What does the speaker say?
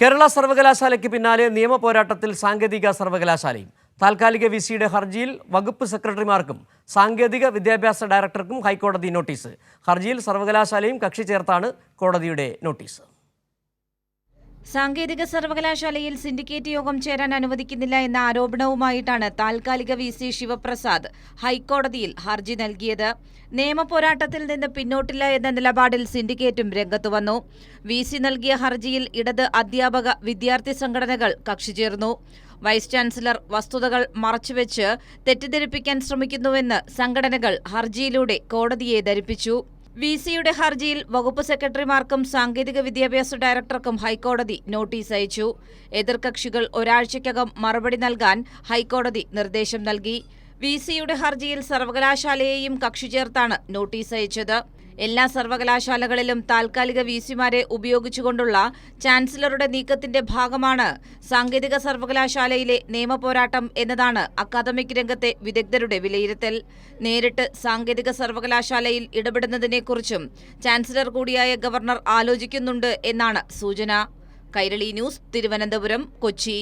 കേരള സർവകലാശാലയ്ക്ക് പിന്നാലെ നിയമ പോരാട്ടത്തിൽ സാങ്കേതിക സർവകലാശാലയും. താൽക്കാലിക വിസിയുടെ ഹർജിയിൽ വകുപ്പ് സെക്രട്ടറിമാർക്കും സാങ്കേതിക വിദ്യാഭ്യാസ ഡയറക്ടർക്കും ഹൈക്കോടതി നോട്ടീസ്. ഹർജിയിൽ സർവകലാശാലയും കക്ഷി ചേർത്താണ് കോടതിയുടെ നോട്ടീസ്. സാങ്കേതിക സർവകലാശാലയിൽ സിൻഡിക്കേറ്റ് യോഗം ചേരാൻ അനുവദിക്കുന്നില്ല എന്ന ആരോപണവുമായിട്ടാണ് താൽക്കാലിക വിസി ശിവപ്രസാദ് ഹൈക്കോടതിയിൽ ഹർജി നൽകിയത്. നിയമപോരാട്ടത്തിൽ നിന്ന് പിന്നോട്ടില്ല എന്ന നിലപാടിൽ സിൻഡിക്കേറ്റും രംഗത്തുവന്നു. വിസി നൽകിയ ഹർജിയിൽ ഇടത് അധ്യാപക വിദ്യാർത്ഥി സംഘടനകൾ കക്ഷി ചേർന്നു. വൈസ് ചാൻസലർ വസ്തുതകൾ മറച്ചുവെച്ച് തെറ്റിദ്ധരിപ്പിക്കാൻ ശ്രമിക്കുന്നുവെന്ന് സംഘടനകൾ ഹർജിയിലൂടെ കോടതിയെ ധരിപ്പിച്ചു. വിസിയുടെ ഹർജിയിൽ വകുപ്പ് സെക്രട്ടറിമാർക്കും സാങ്കേതിക വിദ്യാഭ്യാസ ഡയറക്ടർക്കും ഹൈക്കോടതി നോട്ടീസ് അയച്ചു. എതിർകക്ഷികൾ ഒരാഴ്ചയ്ക്കകം മറുപടി നൽകാൻ ഹൈക്കോടതി നിർദ്ദേശം നൽകി. വിസിയുടെ ഹർജിയിൽ സർവകലാശാലയെയും കക്ഷി ചേർത്താണ് നോട്ടീസ് അയച്ചത്. എല്ലാ സർവകലാശാലകളിലും താൽക്കാലിക വിസിമാരെ ഉപയോഗിച്ചുകൊണ്ടുള്ള ചാൻസലറുടെ നീക്കത്തിന്റെ ഭാഗമാണ് സാങ്കേതിക സർവകലാശാലയിലെ നിയമപോരാട്ടം എന്നതാണ് അക്കാദമിക് രംഗത്തെ വിദഗ്ധരുടെ വിലയിരുത്തൽ. നേരിട്ട് സാങ്കേതിക സർവകലാശാലയിൽ ഇടപെടുന്നതിനെക്കുറിച്ചും ചാൻസലർ കൂടിയായ ഗവർണർ ആലോചിക്കുന്നുണ്ട് എന്നാണ് സൂചന. കൈരളി ന്യൂസ്, തിരുവനന്തപുരം, കൊച്ചി.